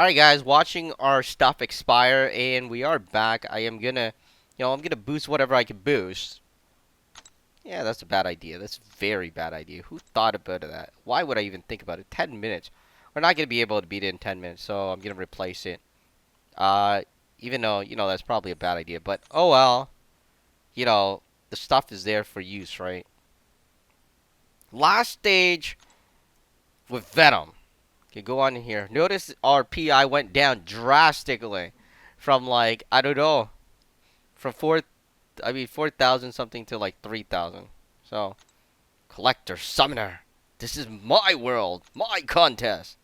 Alright guys, watching our stuff expire and we are back. I am gonna, I'm gonna boost whatever I can boost. Yeah, that's a bad idea. That's a very bad idea. Who thought about that? Why would I even think about it? 10 minutes. We're not gonna be able to beat it in 10 minutes, so I'm gonna replace it. Uh, Even though, that's probably a bad idea, but oh well. You know, the stuff is there for use, right? Last stage with Venom. Okay, go on in here. Notice our PI went down drastically from like, I don't know, from 4,000 something to like 3,000. So, collector, summoner. This is my world, my contest.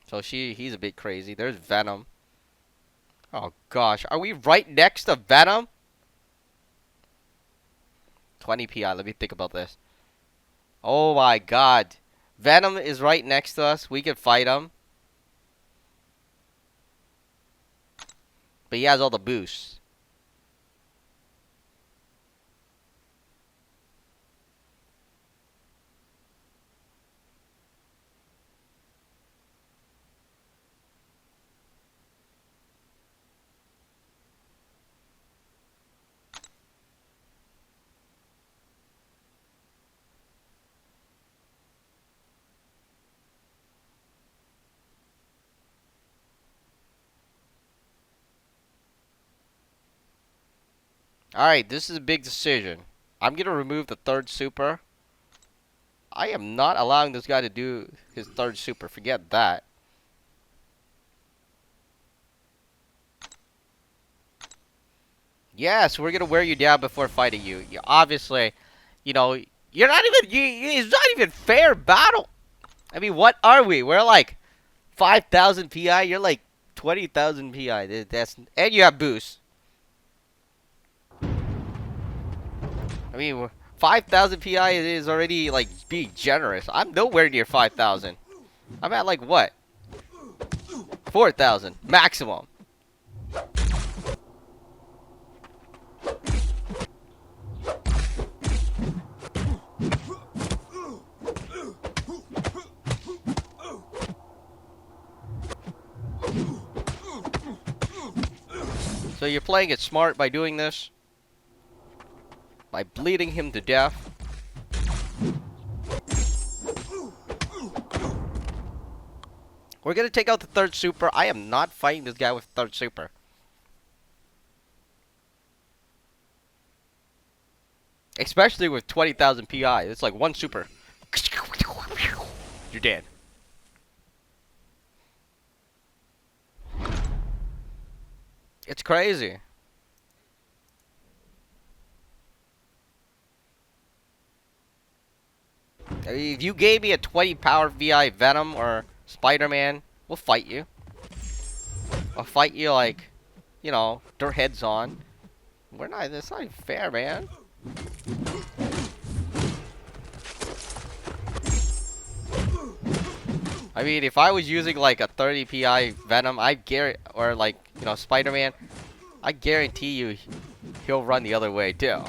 So he's a bit crazy. There's Venom. Oh gosh, are we right next to Venom? 20 PI. Let me think about this. Oh my god. Venom is right next to us. We can fight him. But he has all the boosts. Alright, this is a big decision. I'm going to remove the third super. I am not allowing this guy to do his third super. Forget that. Yes, we're going to wear you down before fighting you. You obviously, you're not even, it's not even fair battle. I mean, what are we? We're like 5,000 PI. You're like 20,000 PI. And you have boost. I mean, 5,000 PI is already like being generous. I'm nowhere near 5,000. I'm at like what? 4,000 maximum. So you're playing it smart by doing this? By bleeding him to death? We're gonna take out the third super. I am not fighting this guy with third super. Especially with 20,000 PI. It's like one super. You're dead. It's crazy. I mean, if you gave me a 20 power VI Venom or Spider-Man, we'll fight you. I'll fight you like, their heads on. That's not even fair, man. I mean, if I was using like a 30 PI Venom, or like, Spider-Man, I guarantee you he'll run the other way too.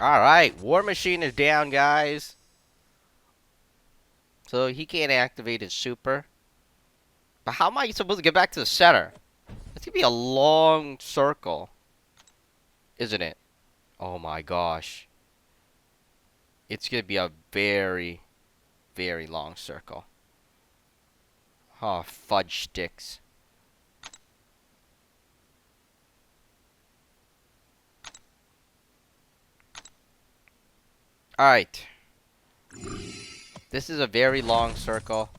Alright, War Machine is down, guys. So he can't activate his super. But how am I supposed to get back to the center? It's gonna be a long circle, isn't it? Oh my gosh. It's gonna be a very, very long circle. Oh, fudge sticks. Alright. This is a very long circle.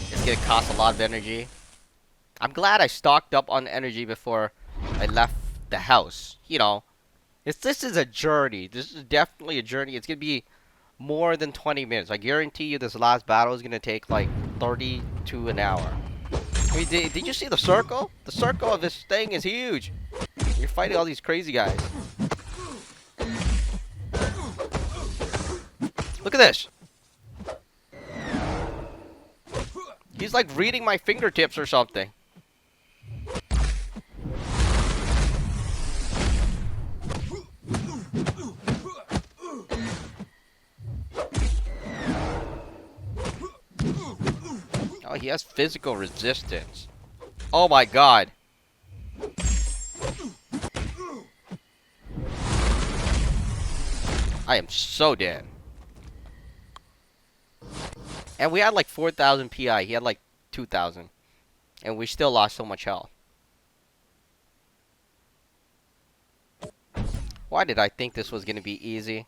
It's gonna cost a lot of energy. I'm glad I stocked up on energy before I left the house. This is a journey. This is definitely a journey. It's gonna be more than 20 minutes. I guarantee you this last battle is gonna take like 30 to an hour. I mean, did you see the circle? The circle of this thing is huge. You're fighting all these crazy guys. Look at this. He's like reading my fingertips or something. Oh, he has physical resistance. Oh my god. I am so dead. And we had like 4,000 PI. He had like 2,000. And we still lost so much health. Why did I think this was going to be easy?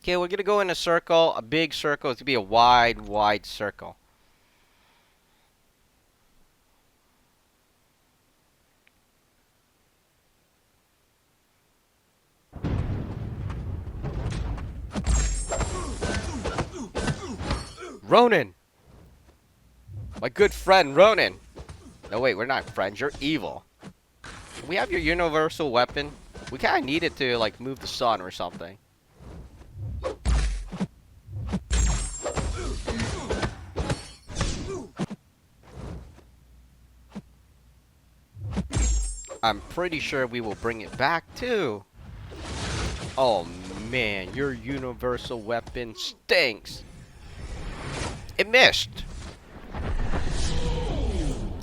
Okay, we're going to go in a circle. A big circle. It's going to be a wide, wide circle. Ronan! My good friend, Ronan! No, wait, we're not friends. You're evil. We have your universal weapon. We kind of need it to, like, move the sun or something. I'm pretty sure we will bring it back, too. Oh, man. Your universal weapon stinks. It missed.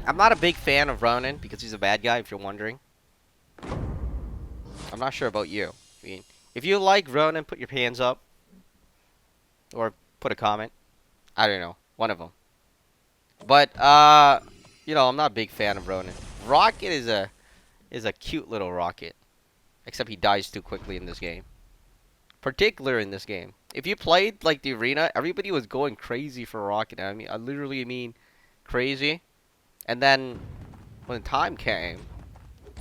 I'm not a big fan of Ronan because he's a bad guy, if you're wondering. I'm not sure about you. I mean, if you like Ronan, put your hands up. Or put a comment. I don't know. One of them. But, you know, I'm not a big fan of Ronan. Rocket is a cute little rocket. Except he dies too quickly in this game. Particular in this game. If you played, like, the arena, everybody was going crazy for Rocket. I mean, I literally mean crazy. And then, when the time came,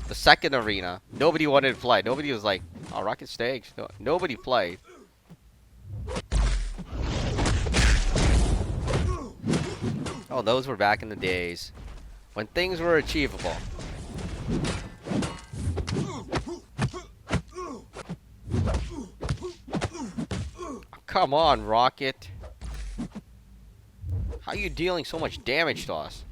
the second arena, nobody wanted to play. Nobody was like, oh, Rocket stinks. No, nobody played. Oh, those were back in the days. When things were achievable. Come on, Rocket. How are you dealing so much damage to us?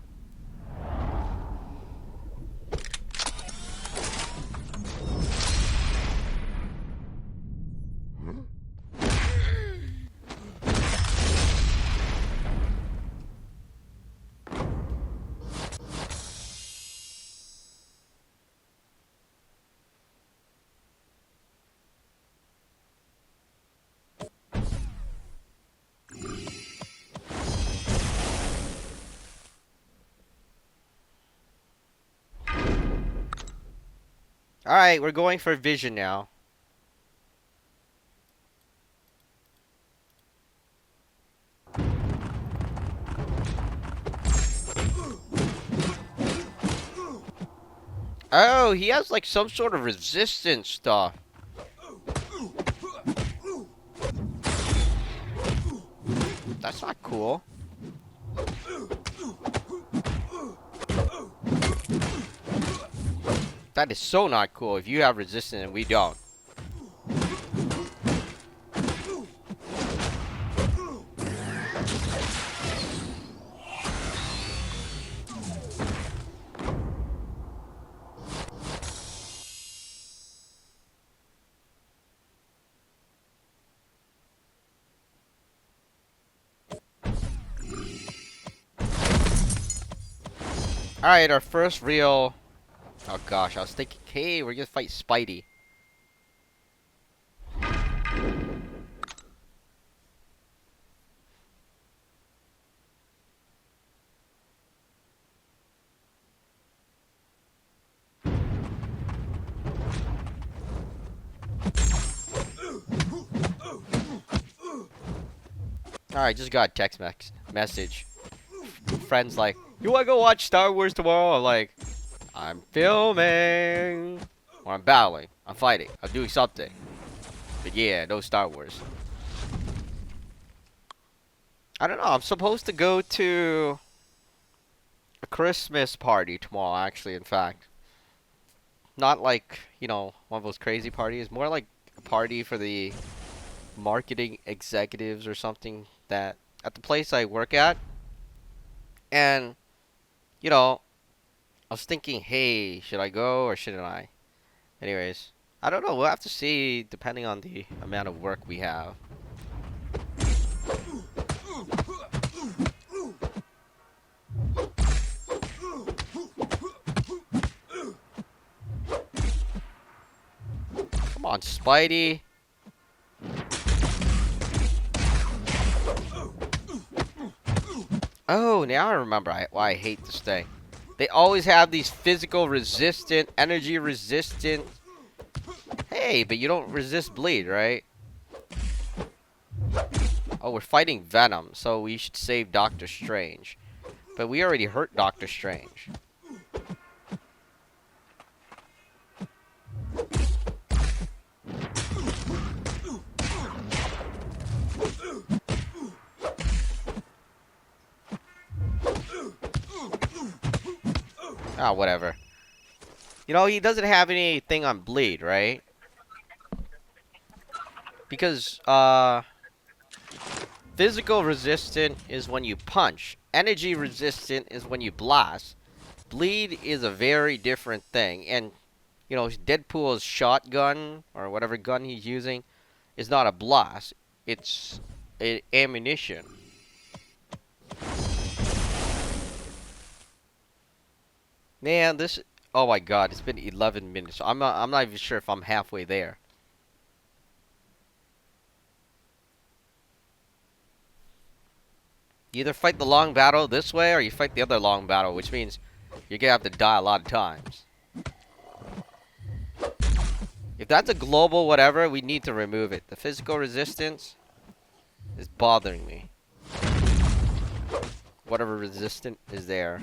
Alright, we're going for vision now. Oh, he has like some sort of resistance stuff. That's not cool. That is so not cool if you have resistance and we don't. Alright, our first real... Oh gosh, I was thinking, hey, we're gonna fight Spidey. Alright, just got a text message. Friends like, you wanna go watch Star Wars tomorrow? I'm like, I'm filming. Or I'm battling. I'm fighting. I'm doing something. But yeah, no Star Wars. I don't know. I'm supposed to go to a Christmas party tomorrow, actually, in fact. Not like, you know, one of those crazy parties. More like a party for the marketing executives or something that at the place I work at. And, you know, I was thinking, hey, should I go or shouldn't I? Anyways, I don't know. We'll have to see depending on the amount of work we have. on, Spidey. Oh, now I remember why I hate this thing. They always have these physical resistant, energy resistant. Hey, but you don't resist bleed, right? Oh, we're fighting Venom, so we should save Doctor Strange. But we already hurt Doctor Strange. Ah, whatever. You know, he doesn't have anything on bleed, right? Because, physical resistant is when you punch. Energy resistant is when you blast. Bleed is a very different thing. And, you know, Deadpool's shotgun, or whatever gun he's using, is not a blast. It's ammunition. Man, this... Oh my god, it's been 11 minutes. I'm not even sure if I'm halfway there. You either fight the long battle this way, or you fight the other long battle, which means you're gonna have to die a lot of times. If that's a global whatever, we need to remove it. The physical resistance is bothering me. Whatever resistant is there.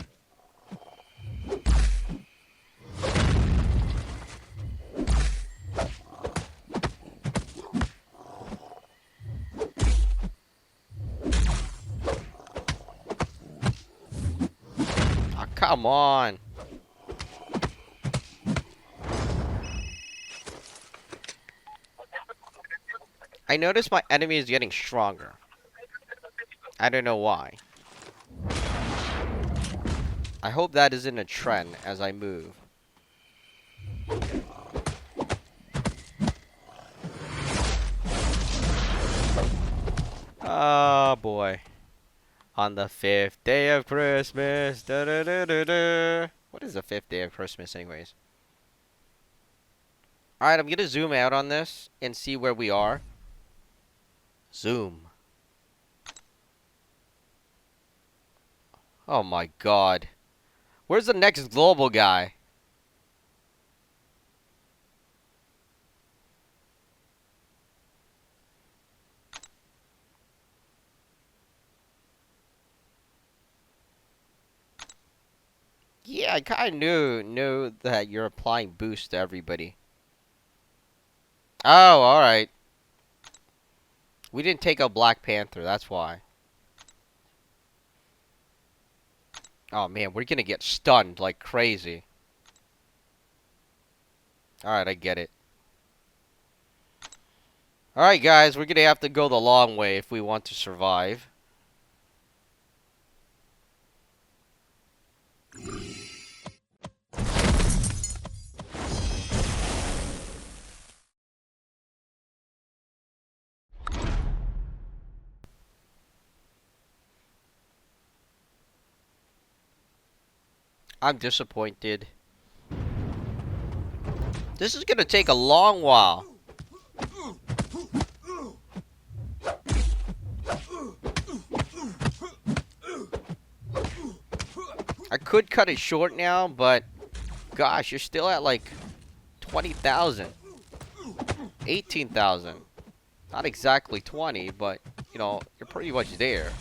Oh, come on. I notice my enemy is getting stronger. I don't know why. I hope that isn't a trend as I move. Oh boy. On the 5th day of Christmas. Da, da, da, da, da. What is the 5th day of Christmas anyways? Alright, I'm gonna zoom out on this and see where we are. Zoom. Oh my god. Where's the next global guy? Yeah, I kind of knew that you're applying boost to everybody. Oh, alright. We didn't take out Black Panther, that's why. Oh man, we're gonna get stunned like crazy. Alright, I get it. Alright guys, we're gonna have to go the long way if we want to survive. I'm disappointed. This is gonna take a long while. I could cut it short now, but gosh, you're still at like 20,000. 18,000. Not exactly 20, but you know, you're pretty much there.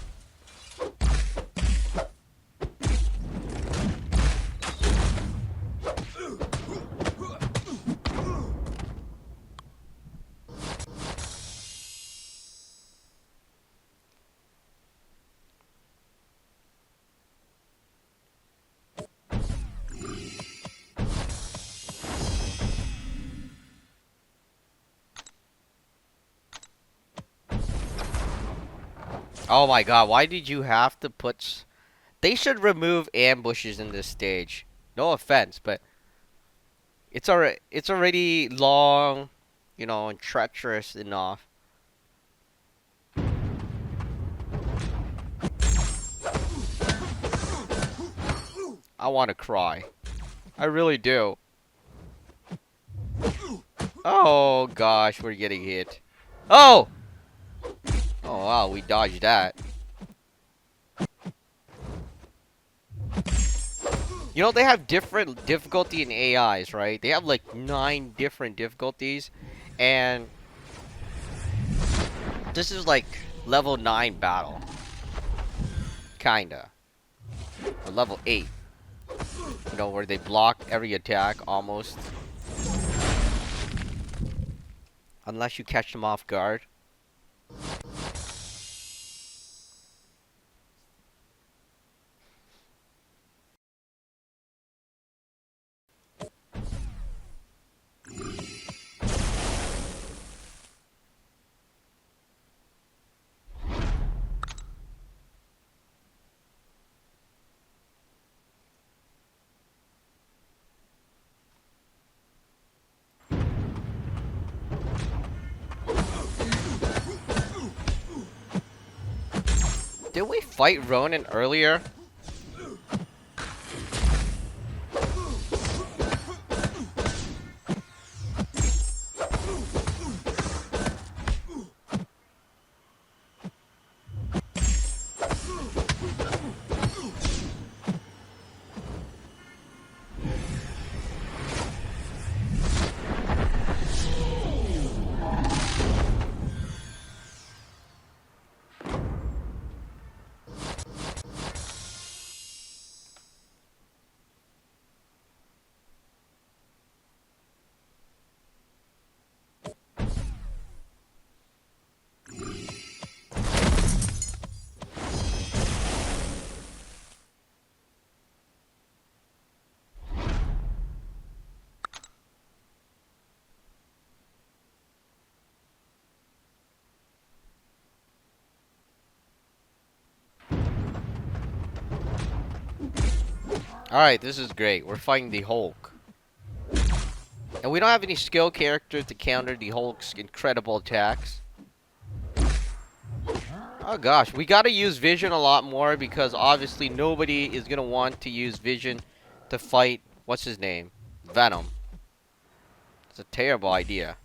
Oh my god, why did you have to put... They should remove ambushes in this stage. No offense, but it's already long, you know, and treacherous enough. I want to cry. I really do. Oh gosh, we're getting hit. Oh! Oh wow, we dodged that. You know, they have different difficulty in AIs, right? They have like 9 different difficulties. And this is like level 9 battle. Kinda. Or level 8. You know, where they block every attack almost. Unless you catch them off guard. Did we fight Ronin earlier? Alright, this is great. We're fighting the Hulk. And we don't have any skill characters to counter the Hulk's incredible attacks. Oh gosh, we gotta use Vision a lot more because obviously nobody is gonna want to use Vision to fight, what's his name? Venom. It's a terrible idea.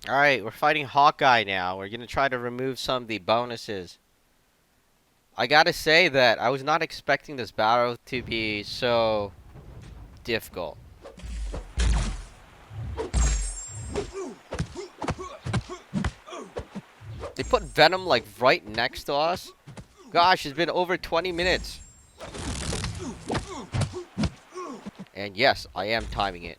Alright, we're fighting Hawkeye now. We're gonna try to remove some of the bonuses. I gotta say that I was not expecting this battle to be so difficult. They put Venom like right next to us. Gosh, it's been over 20 minutes. And yes, I am timing it.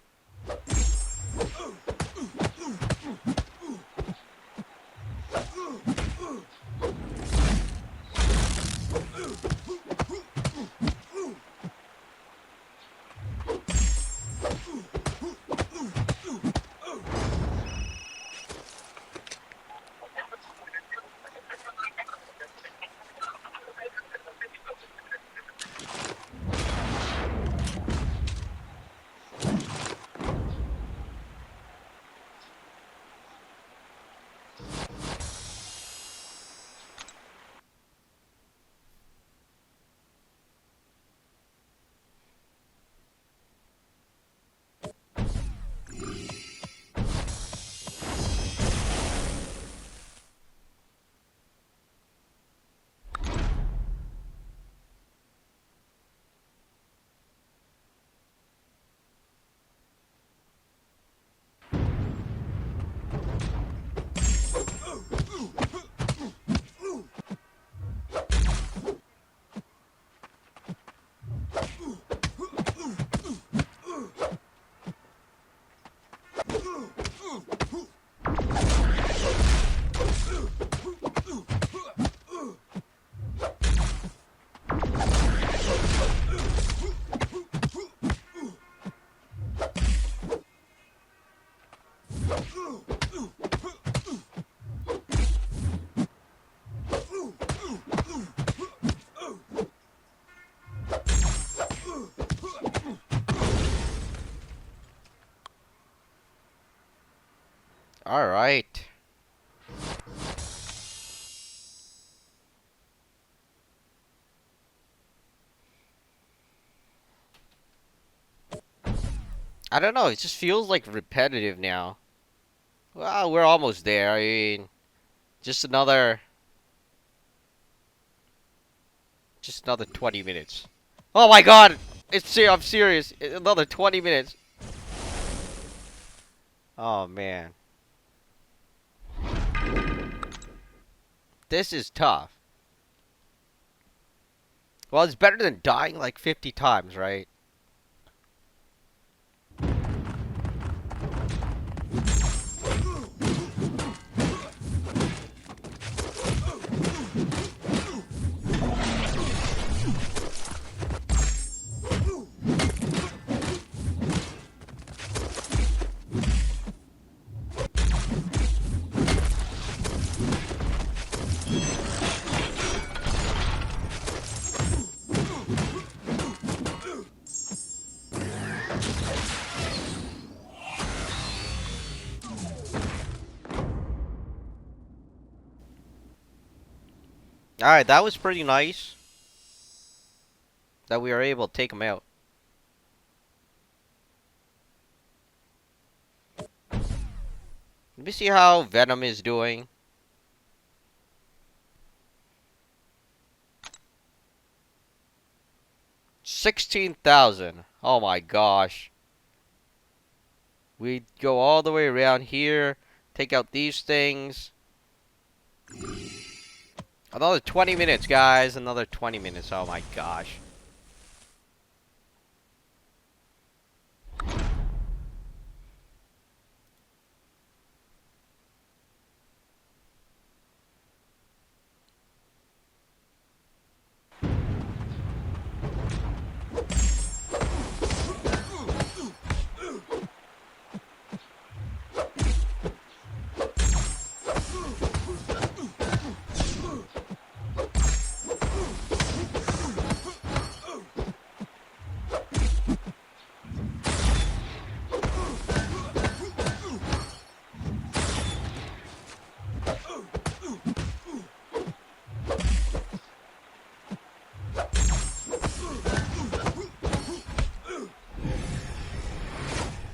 Alright. I don't know, it just feels like repetitive now. Well, we're almost there. I mean, just another... Just another 20 minutes. Oh my god! I'm serious. Another 20 minutes. Oh man. This is tough. Well, it's better than dying like 50 times, right? Alright, that was pretty nice. That we were able to take him out. Let me see how Venom is doing. 16,000. Oh my gosh. We go all the way around here. Take out these things. Another 20 minutes, guys. Another 20 minutes. Oh my gosh.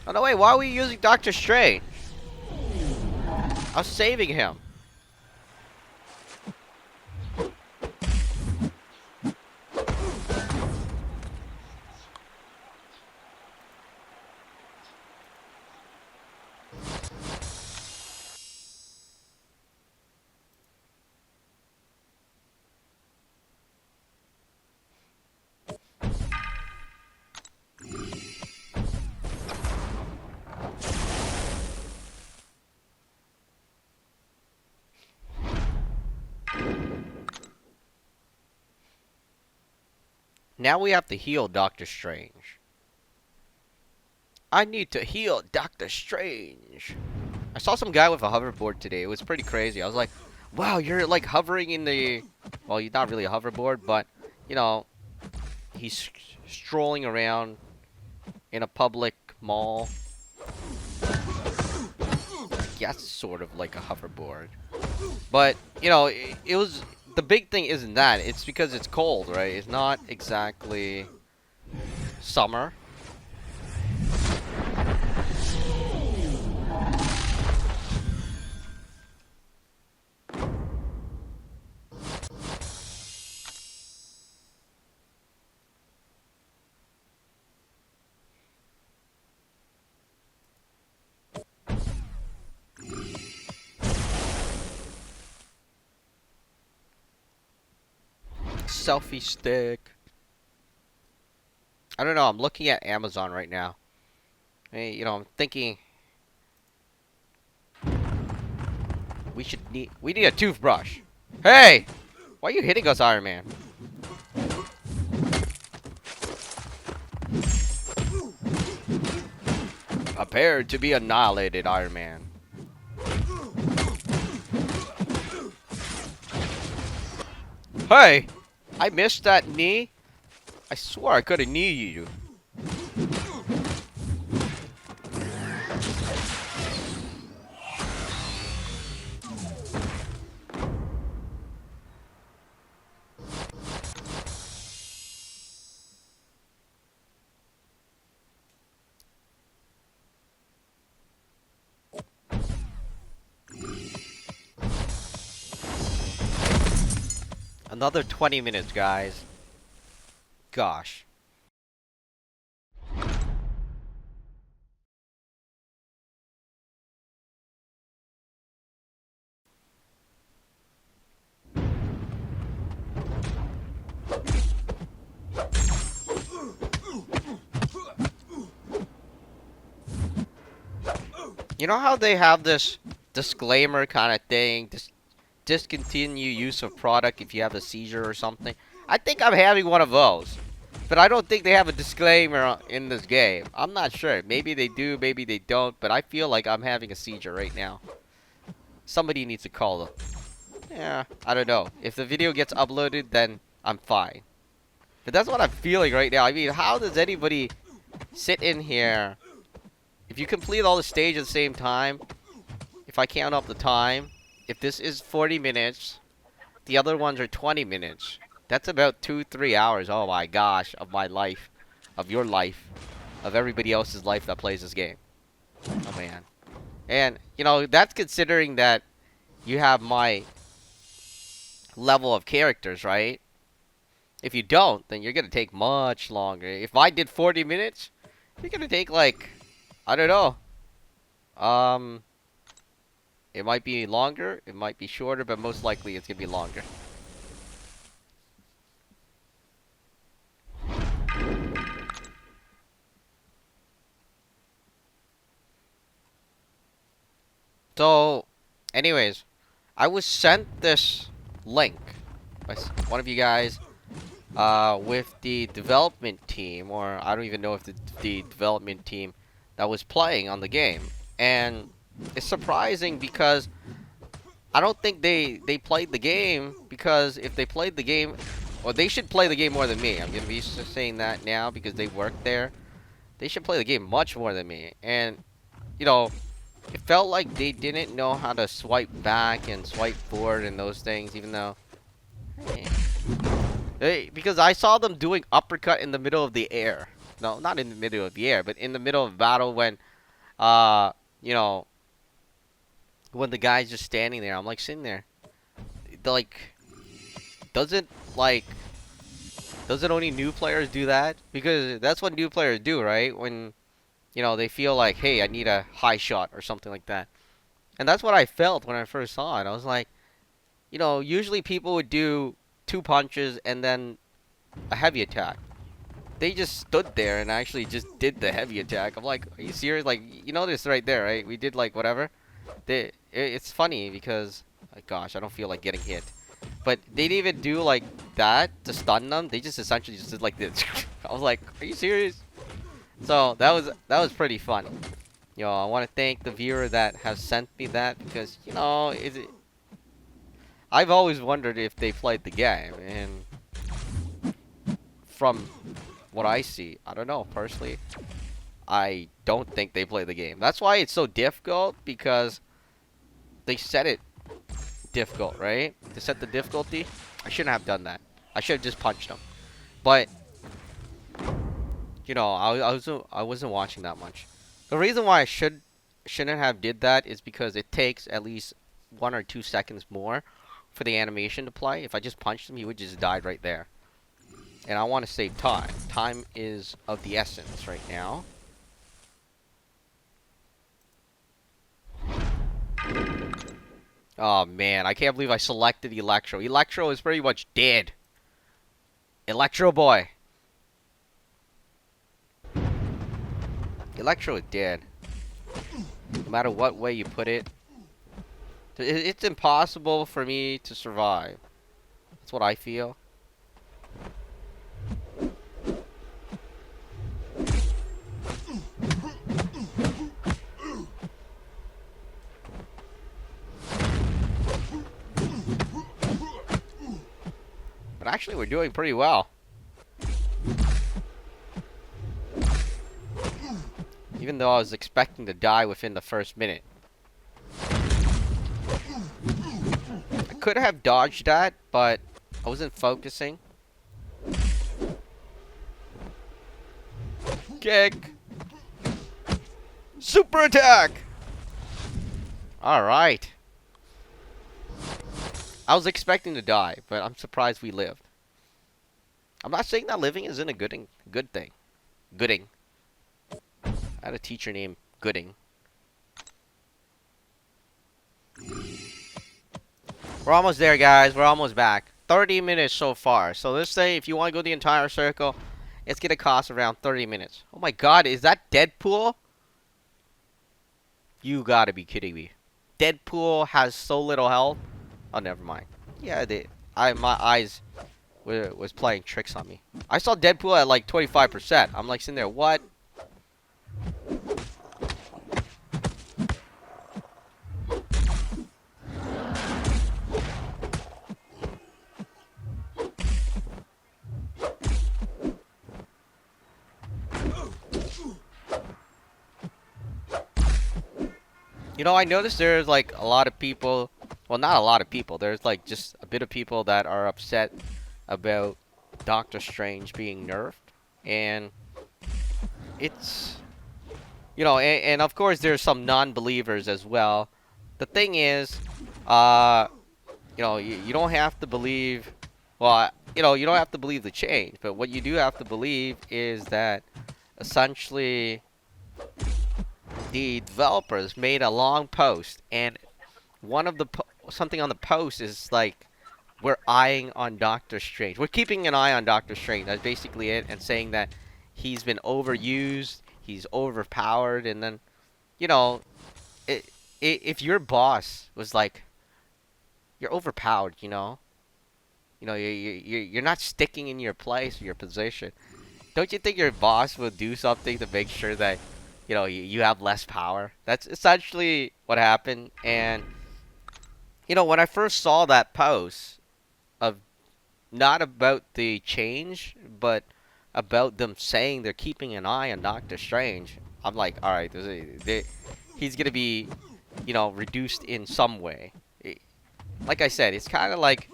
Oh no, wait, why are we using Doctor Strange? I was saving him. Now we have to heal Doctor Strange. I need to heal Doctor Strange. I saw some guy with a hoverboard today. It was pretty crazy. I was like, wow, you're like hovering in the... Well, you're not really a hoverboard, but, you know, he's strolling around in a public mall. I guess sort of like a hoverboard. But, you know, it was... The big thing isn't that. It's because it's cold, right? It's not exactly summer. Selfie stick. I don't know. I'm looking at Amazon right now. Hey, you know, I'm thinking we need a toothbrush. Hey, why are you hitting us, Iron Man? Prepare to be annihilated, Iron Man. Hey, I missed that knee. I swore I could have kneed you. Another 20 minutes, guys. Gosh. You know how they have this disclaimer kind of thing? Discontinue use of product if you have a seizure or something. I think I'm having one of those. But I don't think they have a disclaimer in this game. I'm not sure. Maybe they do, maybe they don't. But I feel like I'm having a seizure right now. Somebody needs to call them. Yeah, I don't know. If the video gets uploaded, then I'm fine. But that's what I'm feeling right now. I mean, how does anybody sit in here? If you complete all the stages at the same time, if I count up the time, if this is 40 minutes, the other ones are 20 minutes. That's about 2-3 hours. Oh my gosh, of my life, of your life, of everybody else's life that plays this game. Oh man. And, you know, that's considering that you have my level of characters, right? If you don't, then you're gonna take much longer. If I did 40 minutes, you're gonna take like, I don't know. It might be longer, it might be shorter, but most likely it's gonna be longer. So, anyways, I was sent this link by one of you guys with the development team, or I don't even know if the development team that was playing on the game. And it's surprising because I don't think they played the game, because if they played the game, well, they should play the game more than me. I'm going to be saying that now because they work there. They should play the game much more than me. And, you know, it felt like they didn't know how to swipe back and swipe forward and those things, even though... because I saw them doing uppercut in the middle of the air. No, not in the middle of the air, but in the middle of battle when, you know, when the guy's just standing there. I'm like sitting there. Like, doesn't only new players do that? Because that's what new players do, right? When, you know, they feel like, hey, I need a high shot or something like that. And that's what I felt when I first saw it. I was like, you know, usually people would do 2 punches and then a heavy attack. They just stood there and actually just did the heavy attack. I'm like, are you serious? Like, you know this right there, right? We did like whatever. It's funny because, like, gosh, I don't feel like getting hit. But they didn't even do like that to stun them. They just essentially just did like this. I was like, are you serious? So that was pretty funny. You know, I want to thank the viewer that has sent me that, because, you know, I've always wondered if they played the game, and from what I see, I don't know, personally, I don't think they play the game. That's why it's so difficult, because they set it difficult, right? They set the difficulty. I shouldn't have done that. I should have just punched them. But, you know, I wasn't watching that much. The reason why I shouldn't have did that is because it takes at least 1 or 2 seconds more for the animation to play. If I just punched him, he would just died right there. And I want to save time. Time is of the essence right now. Oh man, I can't believe I selected Electro. Electro is pretty much dead. Electro boy. Electro is dead. No matter what way you put it. It's impossible for me to survive. That's what I feel. But actually, we're doing pretty well. Even though I was expecting to die within the first minute. I could have dodged that, but I wasn't focusing. Kick! Super attack! Alright. I was expecting to die, but I'm surprised we lived. I'm not saying that living isn't a good thing. Gooding. I had a teacher named Gooding. We're almost there, guys. We're almost back. 30 minutes so far. So let's say if you want to go the entire circle, it's gonna cost around 30 minutes. Oh my god, is that Deadpool? You gotta be kidding me. Deadpool has so little health. Oh, never mind. Yeah, my eyes was playing tricks on me. I saw Deadpool at like 25%. I'm like sitting there, what? You know, I noticed there's like a lot of people. Well, not a lot of people. There's like just a bit of people that are upset about Doctor Strange being nerfed, and it's, you know, and of course there's some non-believers as well. The thing is, uh, you know, you don't have to believe. Well, you know, you don't have to believe the change, but what you do have to believe is that essentially the developers made a long post, and one of the something on the post is like, we're eyeing on Doctor Strange. We're keeping an eye on Doctor Strange. That's basically it, and saying that he's been overused, he's overpowered, and then, you know, if your boss was like, you're overpowered, you know, you're not sticking in your place, your position. Don't you think your boss will do something to make sure that, you know, you have less power? That's essentially what happened. And, you know, when I first saw that post of not about the change, but about them saying they're keeping an eye on Doctor Strange, I'm like, all right, he's gonna be, you know, reduced in some way. Like I said, it's kind of like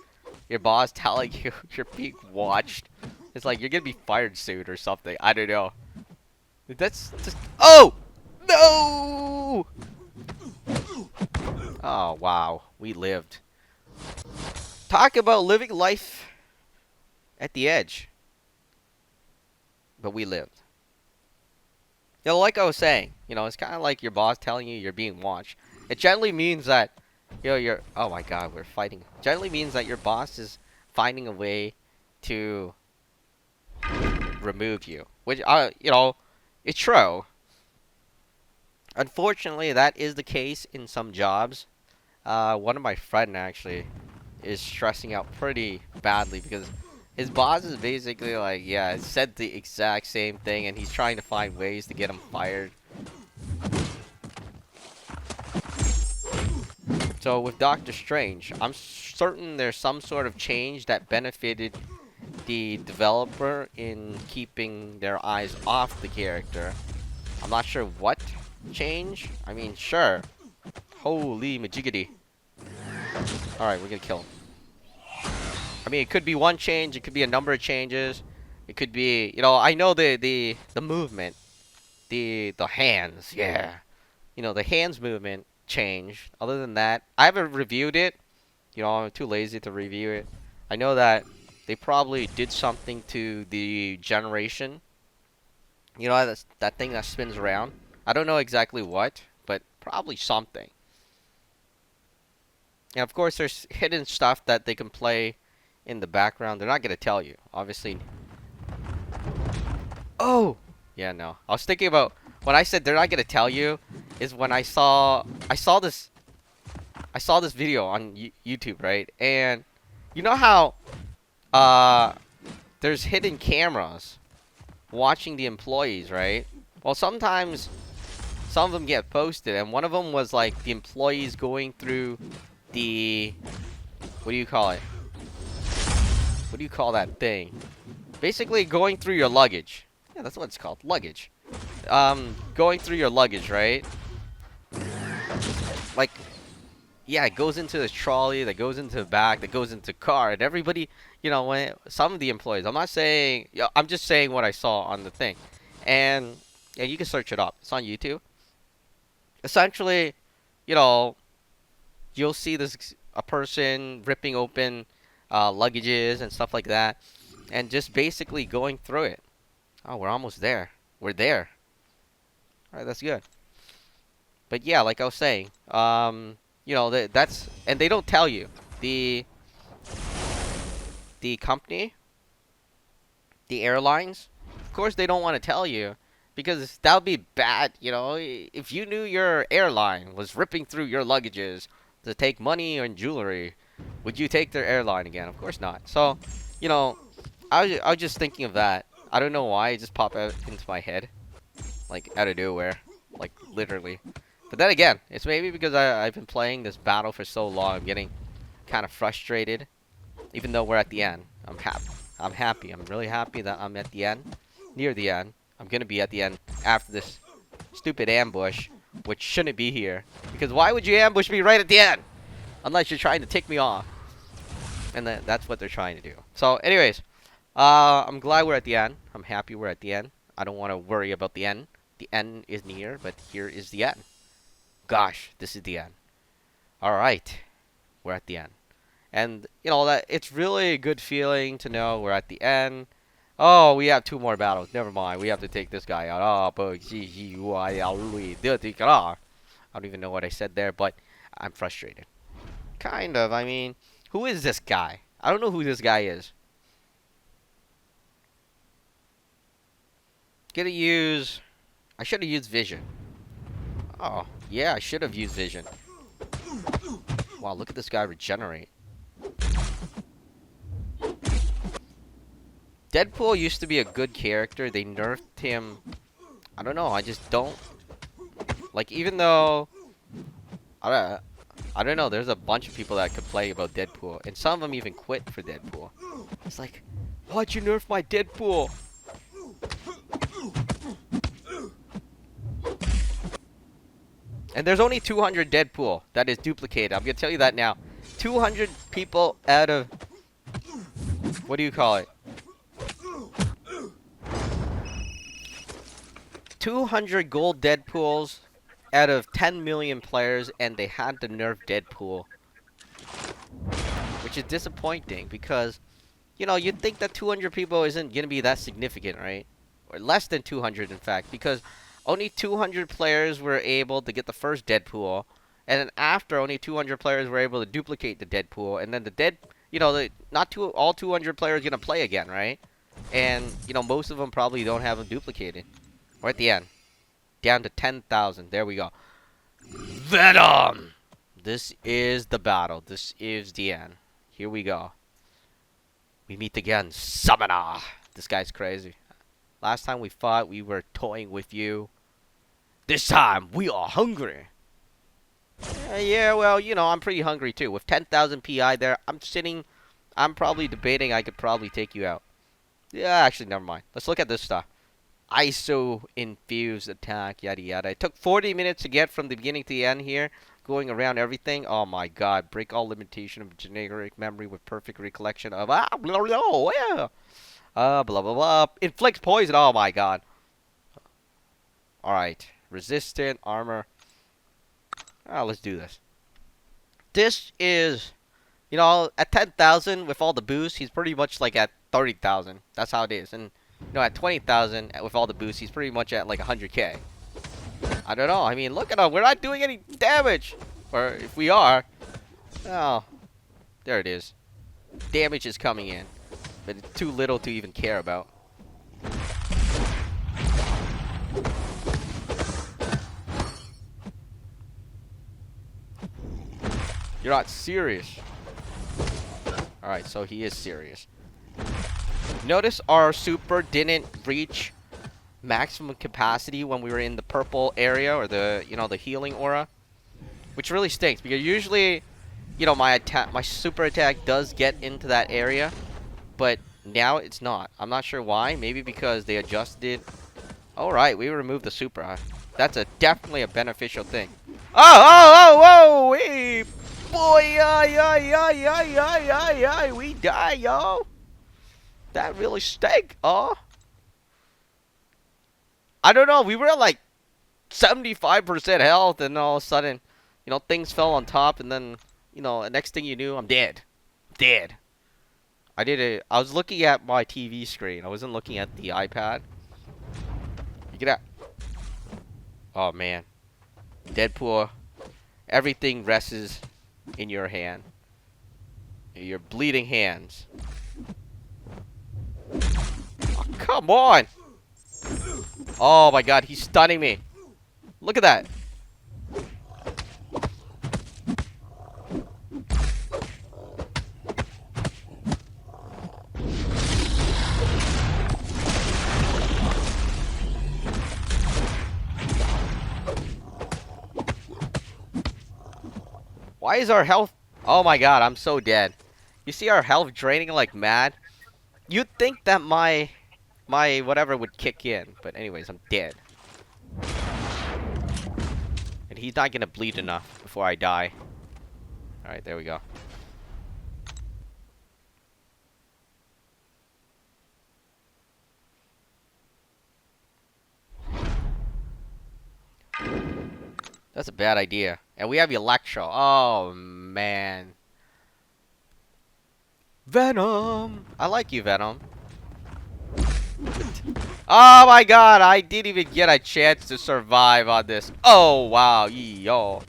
your boss telling you you're being watched. It's like you're gonna be fired soon or something. I don't know. That's just. Oh no! Oh wow, we lived. Talk about living life at the edge. But we lived. You know, like I was saying, you know, it's kind of like your boss telling you you're being watched. It generally means that, you know, you're. Oh my God, we're fighting. Generally means that your boss is finding a way to remove you. Which, you know, it's true. Unfortunately, that is the case in some jobs. One of my friend actually is stressing out pretty badly because his boss is basically like, yeah, said the exact same thing, and he's trying to find ways to get him fired. So with Doctor Strange, I'm certain there's some sort of change that benefited the developer in keeping their eyes off the character. I'm not sure what change. I mean, sure. Holy majiggity. Alright, we're gonna kill him. I mean, it could be one change, it could be a number of changes. It could be, you know, I know the movement. The hands, yeah. You know, the hands movement changed. Other than that, I haven't reviewed it. You know, I'm too lazy to review it. I know that they probably did something to the generation. You know, that thing that spins around. I don't know exactly what, but probably something. And of course, there's hidden stuff that they can play in the background. They're not gonna tell you, obviously. Oh, yeah, no. I was thinking about when I said they're not gonna tell you, is when I saw this video on YouTube, right? And you know how there's hidden cameras watching the employees, right? Well, sometimes some of them get posted, and one of them was like the employees going through the, what do you call it? What do you call that thing? Basically going through your luggage. Yeah, that's what it's called, luggage. Going through your luggage, right? Like, yeah, it goes into the trolley, that goes into the back, that goes into the car, and everybody, you know, when some of the employees, I'm not saying, you know, I'm just saying what I saw on the thing. And yeah, you can search it up. It's on YouTube. Essentially, you know, you'll see this a person ripping open luggages and stuff like that, and just basically going through it. Oh, we're almost there. We're there. All right, that's good. But yeah, like I was saying, that's and they don't tell you the company, the airlines. Of course, they don't want to tell you because that would be bad. If you knew your airline was ripping through your luggages to take money and jewelry, would you take their airline again? Of course not. So, you know, I was just thinking of that. I don't know why it just popped out into my head, like out of nowhere, like literally. But then again, it's maybe because I've been playing this battle for so long, I'm getting kind of frustrated. Even though we're at the end, I'm happy. I'm happy. I'm really happy that I'm at the end, near the end. I'm gonna be at the end after this stupid ambush, which shouldn't be here. Because why would you ambush me right at the end? Unless you're trying to tick me off. And that's what they're trying to do. So, anyways, I'm glad we're at the end. I'm happy we're at the end. I don't want to worry about the end. The end is near, but here is the end. Gosh, this is the end. Alright, we're at the end. And, that it's really a good feeling to know we're at the end. Oh, we have 2 more battles. Never mind. We have to take this guy out. I don't even know what I said there, but I'm frustrated. Kind of. I mean, who is this guy? I don't know who this guy is. Gonna use... I should have used vision. Oh, yeah, I should have used vision. Wow, look at this guy regenerate. Deadpool used to be a good character. They nerfed him. I don't know. I just don't... Like, even though... I don't know. There's a bunch of people that could play about Deadpool. And some of them even quit for Deadpool. It's like, why'd you nerf my Deadpool? And there's only 200 Deadpool that is duplicated. I'm going to tell you that now. 200 people out of... What do you call it? 200 gold Deadpools out of 10 million players, and they had to nerf Deadpool. Which is disappointing because, you'd think that 200 people isn't going to be that significant, right? Or less than 200, in fact, because only 200 players were able to get the first Deadpool, and then after, only 200 players were able to duplicate the Deadpool, and then all 200 players going to play again, right? And, most of them probably don't have them duplicated. We're at the end. Down to 10,000. There we go. Venom! This is the battle. This is the end. Here we go. We meet again. Summoner! This guy's crazy. Last time we fought, we were toying with you. This time, we are hungry. Yeah, well, I'm pretty hungry too. With 10,000 PI there, I'm probably debating I could probably take you out. Yeah, actually, never mind. Let's look at this stuff. ISO infused attack, yada yada. It took 40 minutes to get from the beginning to the end here, going around everything. Oh my god, break all limitation of generic memory with perfect recollection of blah blah blah, yeah. Blah blah blah. Inflicts poison. Oh my god. Alright. Resistant armor. Let's do this. This is, at 10,000 with all the boosts, he's pretty much like at 30,000. That's how it is. And at 20,000 with all the boosts, he's pretty much at like 100k. I don't know. I mean, look at him. We're not doing any damage. Or if we are, oh, there it is. Damage is coming in, but it's too little to even care about. You're not serious. Alright, so he is serious. Notice our super didn't reach maximum capacity when we were in the purple area, or the healing aura, which really stinks because usually, my super attack does get into that area, but now it's not. I'm not sure why. Maybe because they adjusted. All right, we removed the super. That's definitely a beneficial thing. Oh, hey, boy, we die, yo. That really stank, oh. I don't know, we were at like 75% health, and all of a sudden, things fell on top, and then, you know, next thing you knew, I'm dead. Dead. I was looking at my TV screen. I wasn't looking at the iPad. You get out. Oh man. Deadpool. Everything rests in your hand. Your bleeding hands. Oh, come on. Oh my god, he's stunning me. Look at that. Why is our health... Oh my god, I'm so dead. You see our health draining like mad? You'd think that my whatever would kick in. But anyways, I'm dead. And he's not gonna bleed enough before I die. Alright, there we go. That's a bad idea. And we have Electro. Oh, man. Venom! I like you, Venom. Oh my god, I didn't even get a chance to survive on this. Oh, wow. Yo.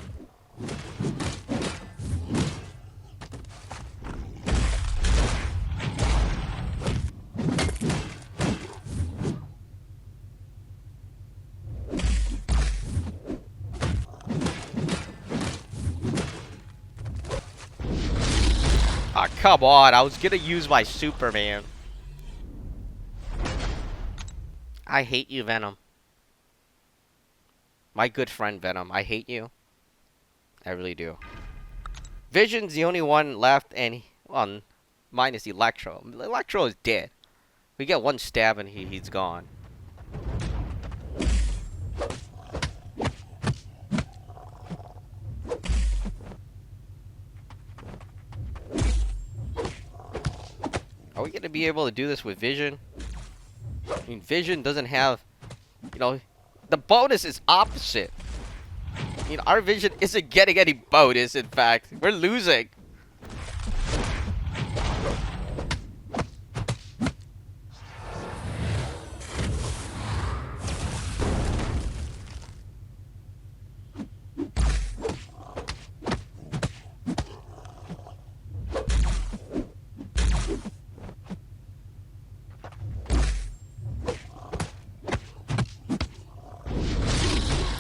Ah, come on. I was gonna use my Superman. I hate you, Venom. My good friend, Venom. I hate you. I really do. Vision's the only one left, and well, minus Electro. Electro is dead. We get one stab, and he's gone. Are we gonna be able to do this with Vision? I mean, Vision doesn't have, you know, the bonus is opposite. You know, our Vision isn't getting any bonus, in fact. We're losing.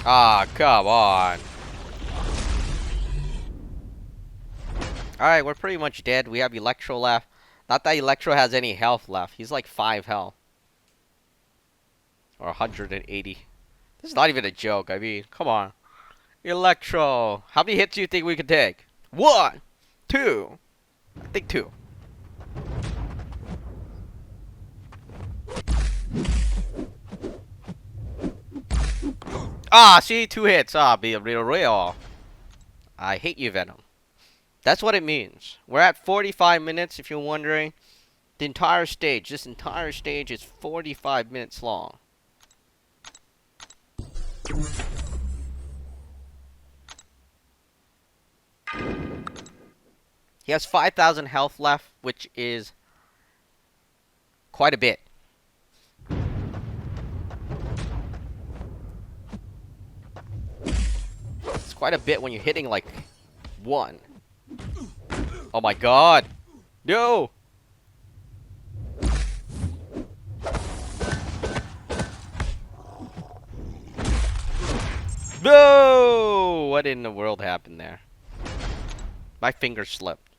Ah, come on. Alright, we're pretty much dead. We have Electro left. Not that Electro has any health left. He's like 5 health. Or 180. This is not even a joke. I mean, come on. Electro. How many hits do you think we could take? 1, 2. I think 2. Ah, see? 2 hits. Ah, be real. I hate you, Venom. That's what it means. We're at 45 minutes, if you're wondering. The entire stage, this entire stage is 45 minutes long. He has 5,000 health left, which is quite a bit. It's quite a bit when you're hitting like 1. Oh my god. No. No! What in the world happened there? My finger slipped.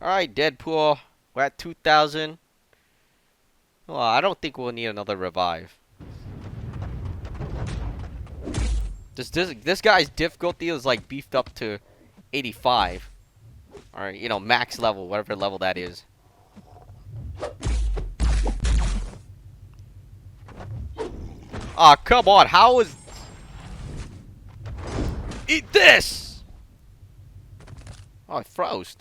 Alright, Deadpool. We're at 2,000. Well, I don't think we'll need another revive. This guy's difficulty is like beefed up to 85. Or, you know, max level, whatever level that is. Aw, come on, how is... Eat this! Oh, it froze.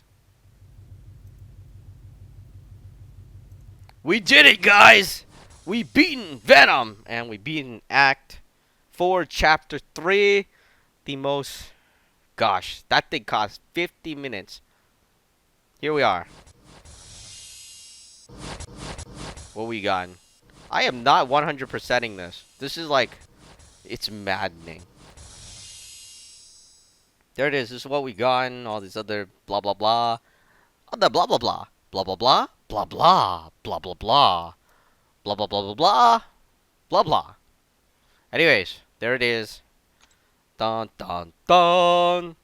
We did it, guys! We beaten Venom! And we beaten Act. for chapter 3. The most. Gosh, that thing cost 50 minutes. Here we are. What we got? I am not 100%ing this. This is like. It's maddening. There it is. This is what we got. All these other blah blah blah. Oh, the blah blah blah. Blah blah blah. Blah blah. Blah blah blah. Blah blah blah blah blah. Blah blah. Anyways, there it is. Dun dun dun.